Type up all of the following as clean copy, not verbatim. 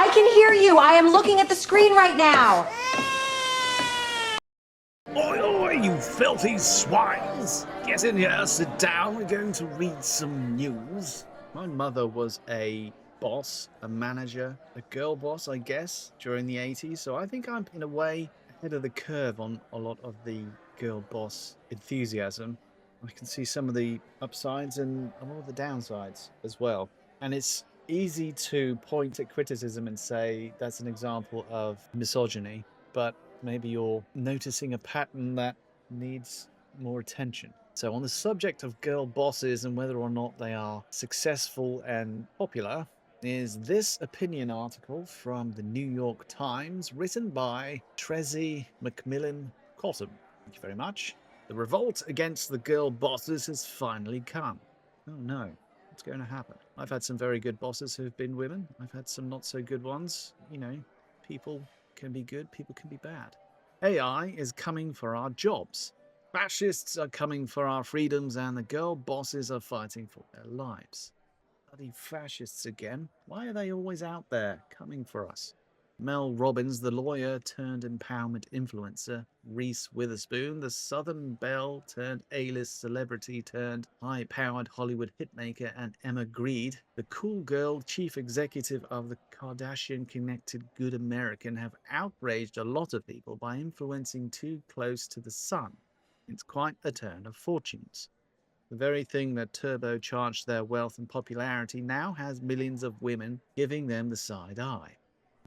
I can hear you. I am looking at the screen right now. Oi, oi, you filthy swines! Get in here, sit down, we're going to read some news. My mother was a boss, a manager, a girl boss, I guess, during the 80s, so I think I'm, in a way, ahead of the curve on a lot of the girl boss enthusiasm. I can see some of the upsides and a lot of the downsides as well. And it's easy to point at criticism and say that's an example of misogyny, but maybe you're noticing a pattern that needs more attention. So, on the subject of girl bosses and whether or not they are successful and popular, is this opinion article from the New York Times written by Trezzy McMillan Cottom. Thank you very much. The revolt against the girl bosses has finally come. Oh no, what's going to happen? I've had some very good bosses who've been women. I've had some not so good ones. You know, people can be good, people can be bad. AI is coming for our jobs. Fascists are coming for our freedoms, and the girl bosses are fighting for their lives. Bloody fascists again. Why are they always out there coming for us? Mel Robbins, the lawyer turned empowerment influencer, Reese Witherspoon, the Southern Belle turned A-list celebrity turned high-powered Hollywood hitmaker, and Emma Grede, the cool girl chief executive of the Kardashian-connected Good American, have outraged a lot of people by influencing too close to the sun. It's quite a turn of fortunes. The very thing that turbocharged their wealth and popularity now has millions of women giving them the side eye.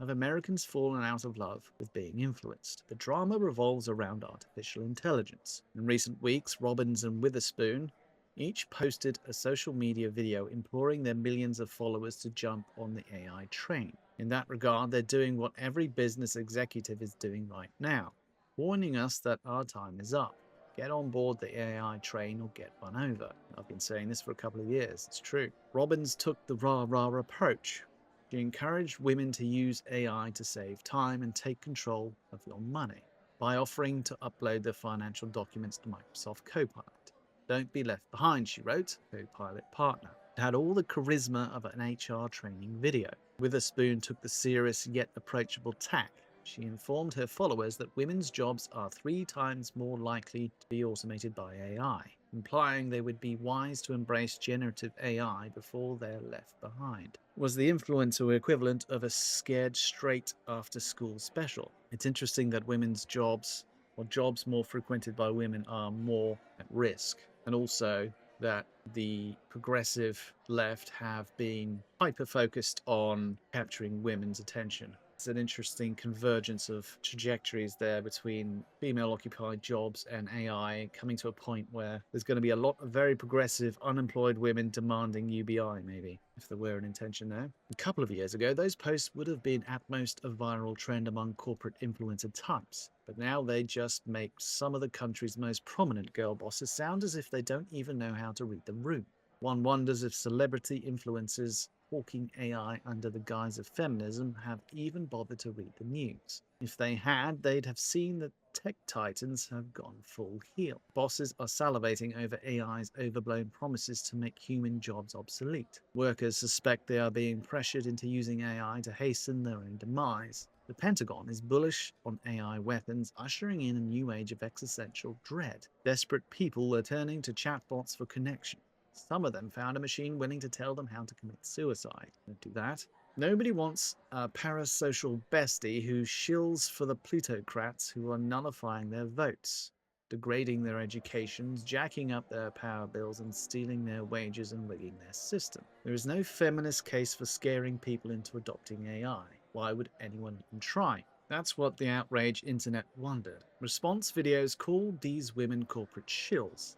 Have Americans fallen out of love with being influenced? The drama revolves around artificial intelligence. In recent weeks, Robbins and Witherspoon each posted a social media video imploring their millions of followers to jump on the AI train. In that regard, they're doing what every business executive is doing right now, warning us that our time is up. Get on board the AI train or get run over. I've been saying this for a couple of years. It's true. Robbins took the rah-rah approach. She encouraged women to use AI to save time and take control of your money by offering to upload their financial documents to Microsoft Copilot. Don't be left behind, she wrote, Copilot partner. It had all the charisma of an HR training video. Witherspoon took the serious yet approachable tack. She informed her followers that women's jobs are 3 times more likely to be automated by AI, implying they would be wise to embrace generative AI before they're left behind. Was the influencer equivalent of a scared straight after school special. It's interesting that women's jobs, or jobs more frequented by women, are more at risk, and also that the progressive left have been hyper-focused on capturing women's attention. It's an interesting convergence of trajectories there between female-occupied jobs and AI, coming to a point where there's going to be a lot of very progressive, unemployed women demanding UBI, maybe, if there were an intention there. A couple of years ago, those posts would have been at most a viral trend among corporate influencer types. But now they just make some of the country's most prominent girl bosses sound as if they don't even know how to read the room. One wonders if celebrity influencers hawking AI under the guise of feminism have even bothered to read the news. If they had, they'd have seen that tech titans have gone full heel. Bosses are salivating over AI's overblown promises to make human jobs obsolete. Workers suspect they are being pressured into using AI to hasten their own demise. The Pentagon is bullish on AI weapons, ushering in a new age of existential dread. Desperate people are turning to chatbots for connection. Some of them found a machine willing to tell them how to commit suicide. Don't do that. Nobody wants a parasocial bestie who shills for the plutocrats who are nullifying their votes, degrading their educations, jacking up their power bills, and stealing their wages and rigging their system. There is no feminist case for scaring people into adopting AI. Why would anyone even try? That's what the outraged internet wondered. Response videos called these women corporate shills.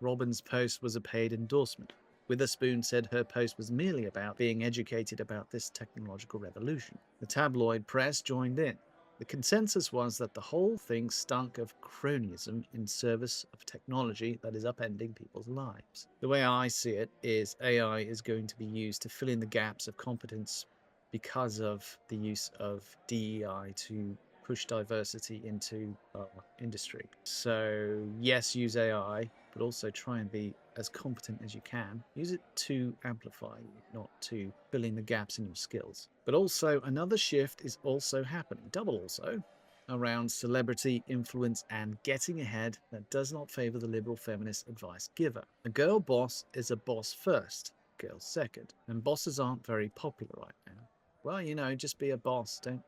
Robbins' post was a paid endorsement. Witherspoon said her post was merely about being educated about this technological revolution. The tabloid press joined in. The consensus was that the whole thing stunk of cronyism in service of technology that is upending people's lives. The way I see it is AI is going to be used to fill in the gaps of competence because of the use of DEI to push diversity into our industry. So yes, use AI. but also try and be as competent as you can. Use it to amplify you, not to fill in the gaps in your skills. But also, another shift is also happening, double also, around celebrity, influence, and getting ahead that does not favor the liberal feminist advice giver. A girl boss is a boss first, girl second, and bosses aren't very popular right now. Well, just be a boss. Don't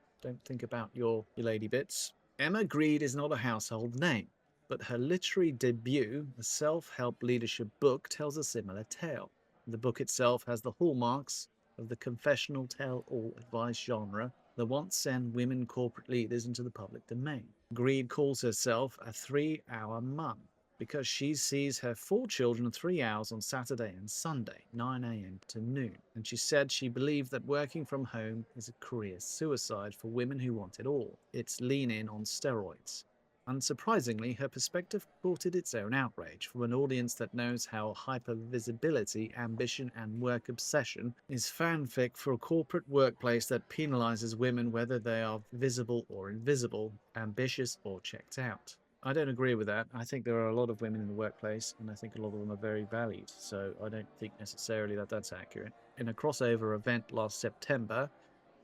think about your lady bits. Emma Greed is not a household name, but her literary debut, a self-help leadership book, tells a similar tale. The book itself has the hallmarks of the confessional tell-all advice genre that once sent women corporate leaders into the public domain. Greed calls herself a 3-hour mum because she sees her 4 children 3 hours on Saturday and Sunday, 9 a.m. to noon. And she said she believed that working from home is a career suicide for women who want it all. It's lean in on steroids. Unsurprisingly, her perspective courted its own outrage from an audience that knows how hypervisibility, ambition, and work obsession is fanfic for a corporate workplace that penalizes women whether they are visible or invisible, ambitious or checked out. I don't agree with that. I think there are a lot of women in the workplace, and I think a lot of them are very valued, so I don't think necessarily that that's accurate. In a crossover event last September,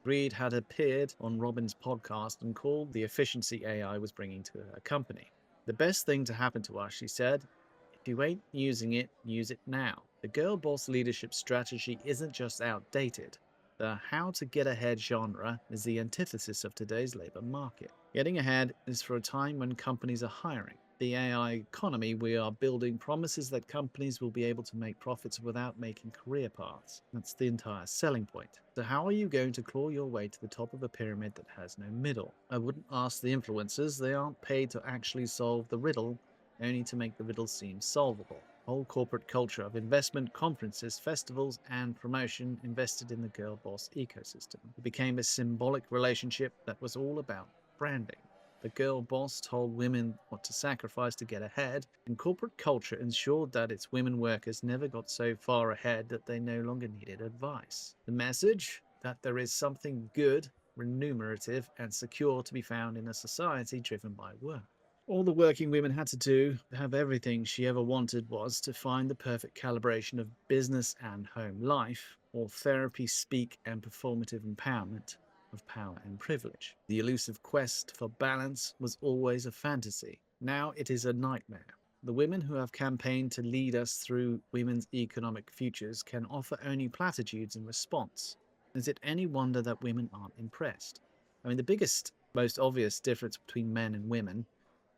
Reed had appeared on Robin's podcast and called the efficiency AI was bringing to her company. The best thing to happen to us, she said, if you ain't using it, use it now. The girl boss leadership strategy isn't just outdated. The how to get ahead genre is the antithesis of today's labor market. Getting ahead is for a time when companies are hiring. The AI economy we are building promises that companies will be able to make profits without making career paths. That's the entire selling point. So how are you going to claw your way to the top of a pyramid that has no middle? I wouldn't ask the influencers. They aren't paid to actually solve the riddle, only to make the riddle seem solvable. Whole corporate culture of investment, conferences, festivals, and promotion invested in the girl boss ecosystem. It became a symbolic relationship that was all about branding. The girl boss told women what to sacrifice to get ahead, and corporate culture ensured that its women workers never got so far ahead that they no longer needed advice. The message? That there is something good, remunerative, and secure to be found in a society driven by work. All the working women had to do to have everything she ever wanted was to find the perfect calibration of business and home life, or therapy, speak, and performative empowerment of power and privilege. The elusive quest for balance was always a fantasy. Now it is a nightmare. The women who have campaigned to lead us through women's economic futures can offer only platitudes in response. Is it any wonder that women aren't impressed? I mean, the biggest, most obvious difference between men and women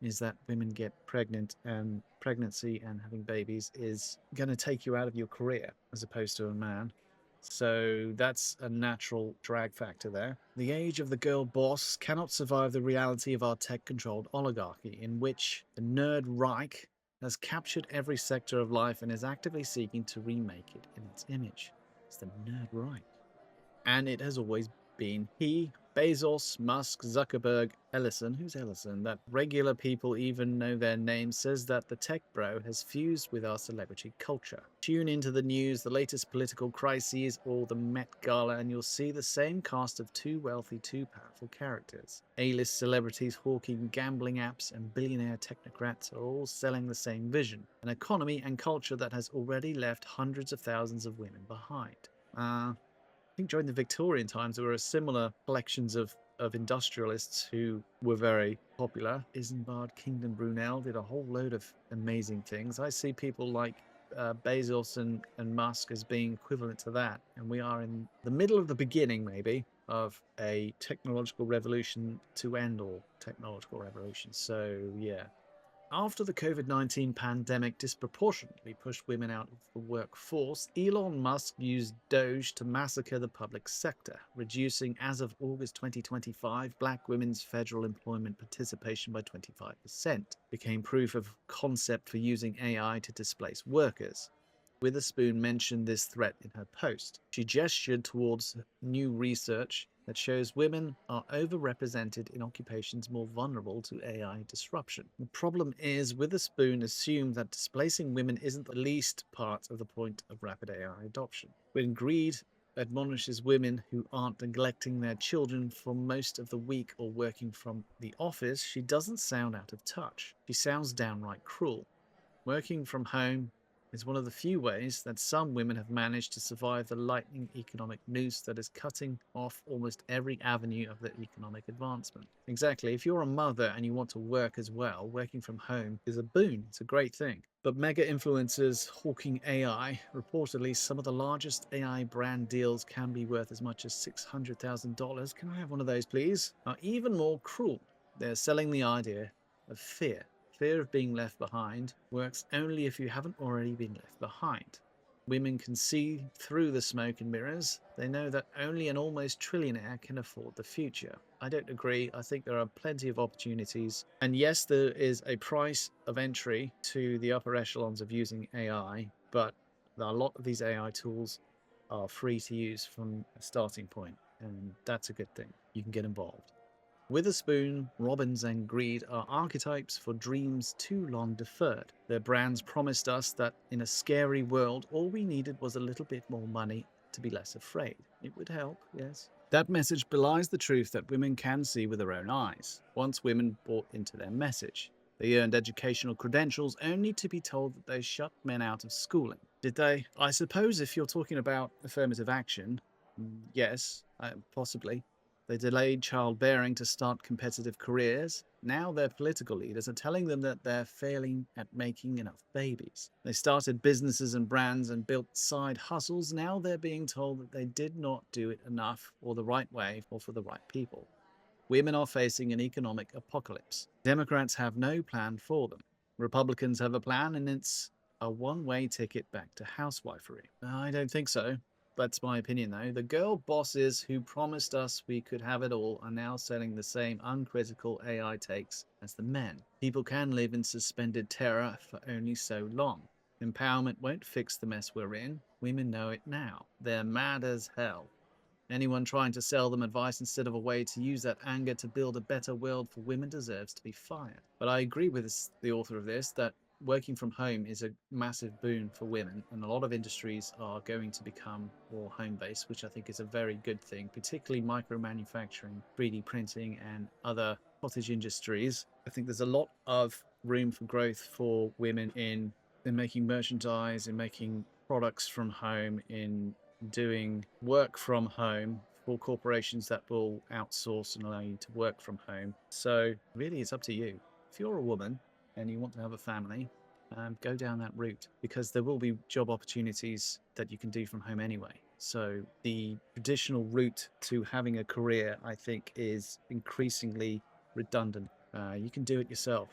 is that women get pregnant, and pregnancy and having babies is going to take you out of your career as opposed to a man. So that's a natural drag factor there. The age of the girl boss cannot survive the reality of our tech-controlled oligarchy, in which the nerd Reich has captured every sector of life and is actively seeking to remake it in its image. It's the nerd Reich. And it has always been he, Bezos, Musk, Zuckerberg, Ellison. Who's Ellison? That regular people even know their name, says that the tech bro has fused with our celebrity culture. Tune into the news, the latest political crises, or the Met Gala, and you'll see the same cast of too wealthy, too powerful characters. A-list celebrities hawking gambling apps and billionaire technocrats are all selling the same vision, an economy and culture that has already left hundreds of thousands of women behind. I think during the Victorian times, there were similar collections of industrialists who were very popular. Isambard Kingdom Brunel did a whole load of amazing things. I see people like Bezos and Musk as being equivalent to that. And we are in the middle of the beginning, maybe, of a technological revolution to end all technological revolutions. So, yeah. After the COVID-19 pandemic disproportionately pushed women out of the workforce, Elon Musk used Doge to massacre the public sector, reducing, as of August 2025, black women's federal employment participation by 25%. Became proof of concept for using AI to displace workers. Witherspoon mentioned this threat in her post. She gestured towards new research that shows women are overrepresented in occupations more vulnerable to AI disruption. The problem is, Witherspoon assumed that displacing women isn't the least part of the point of rapid AI adoption. When Greed admonishes women who aren't neglecting their children for most of the week or working from the office, she doesn't sound out of touch. She sounds downright cruel. Working from home is one of the few ways that some women have managed to survive the lightning economic noose that is cutting off almost every avenue of their economic advancement. Exactly. If you're a mother and you want to work as well, working from home is a boon. It's a great thing. But mega influencers hawking AI, reportedly some of the largest AI brand deals can be worth as much as $600,000. Can I have one of those, please? Are even more cruel. They're selling the idea of fear. Fear of being left behind works only if you haven't already been left behind. Women can see through the smoke and mirrors. They know that only an almost trillionaire can afford the future. I don't agree. I think there are plenty of opportunities. And yes, there is a price of entry to the upper echelons of using AI, but a lot of these AI tools are free to use from a starting point, and that's a good thing. You can get involved. Witherspoon, Robbins, and greed are archetypes for dreams too long deferred. Their brands promised us that in a scary world, all we needed was a little bit more money to be less afraid. It would help, yes. That message belies the truth that women can see with their own eyes. Once women bought into their message, they earned educational credentials only to be told that they shut men out of schooling. Did they? I suppose if you're talking about affirmative action, yes, possibly. They delayed childbearing to start competitive careers. Now their political leaders are telling them that they're failing at making enough babies. They started businesses and brands and built side hustles. Now they're being told that they did not do it enough or the right way or for the right people. Women are facing an economic apocalypse. Democrats have no plan for them. Republicans have a plan, and it's a one-way ticket back to housewifery. I don't think so. That's my opinion, though. The girl bosses who promised us we could have it all are now selling the same uncritical AI takes as the men. People can live in suspended terror for only so long. Empowerment won't fix the mess we're in. Women know it now. They're mad as hell. Anyone trying to sell them advice instead of a way to use that anger to build a better world for women deserves to be fired. But I agree with the author of this that working from home is a massive boon for women, and a lot of industries are going to become more home-based, which I think is a very good thing, particularly micro-manufacturing, 3D printing, and other cottage industries. I think there's a lot of room for growth for women in making merchandise, in making products from home, in doing work from home for corporations that will outsource and allow you to work from home. So really, it's up to you. If you're a woman and you want to have a family, go down that route, because there will be job opportunities that you can do from home anyway. So the traditional route to having a career, I think, is increasingly redundant. You can do it yourself.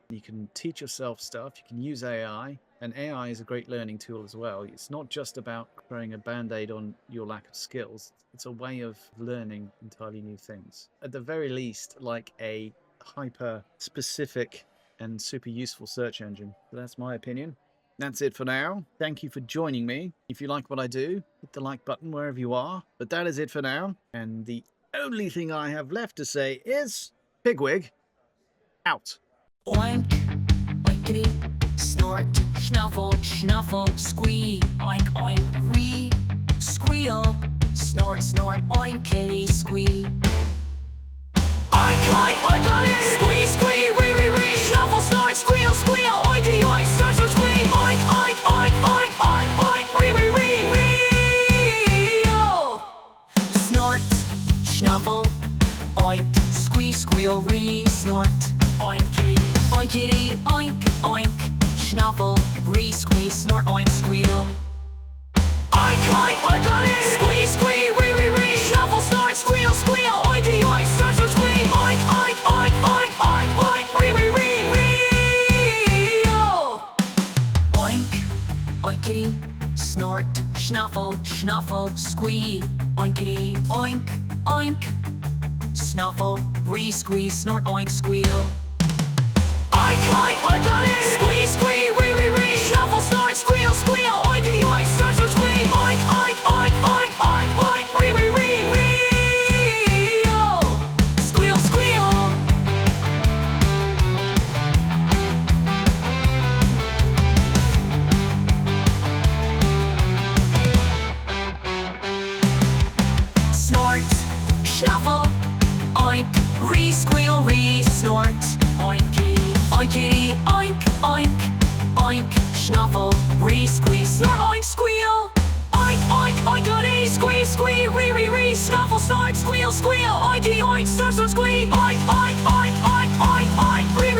You can teach yourself stuff. You can use AI, and AI is a great learning tool as well. It's not just about throwing a band-aid on your lack of skills. It's a way of learning entirely new things. At the very least, like a hyper-specific and super useful search engine. So that's my opinion. That's it for now. Thank you for joining me. If you like what I do, hit the like button wherever you are. But that is it for now. And the only thing I have left to say is Pigwig out. Oink, oinkity, snort, snuffle, snuffle, squee, oink, oink, ree, squeal, snort, snort, oinkity, squee. Oink, oink, oink, oink, squee, squee, ree, ree, ree, snuffle, snort, squeal, squeal, oinky, oink, snort, snort, squee, oink, oink, oink, oink, oink, oink, ree, ree, ree, ree, oh. Snort, snuffle, oink, squee, squeal, ree, snort, oinky, oinkity, oink, oink, snuffle, ree, squee, snort, oink, squeal. Oink, oink, oink, oink, squee, squee, ree, ree, ree, snuffle, snort, squeal, squeal, oinky, oink, snort, snort, squee, oink, oink, oink, oink, oink, oink, ree, ree, ree, ree, oh. Oink, oinkity, snort, snuffle, snuffle, squee, oinkity, oink, oink, snuffle, ree, squee, snort, oink, squeal. Oink, oink, oink, oink, squee, squee, ree, ree, ree, snuffle, snort, squeal, squeal, oinky, oink, snort, snort, squee, oink, oink, oink, oink, oink, oink, ree, ree, ree, ree, oh. Squeal, squeal. Snort, snuffle, oink, ree, squeal, ree, snort, oinky, oinkity, oink, oink, oink, snuffle, re-squeeze, snort, oink, squeal. Oink, oink, oinkity, squeeze, squeal, re, snuffle, snort, squeal, squeal, oinky, oink, snort, snort, squeal, oink, oink, oink, oink, oink, oink, re,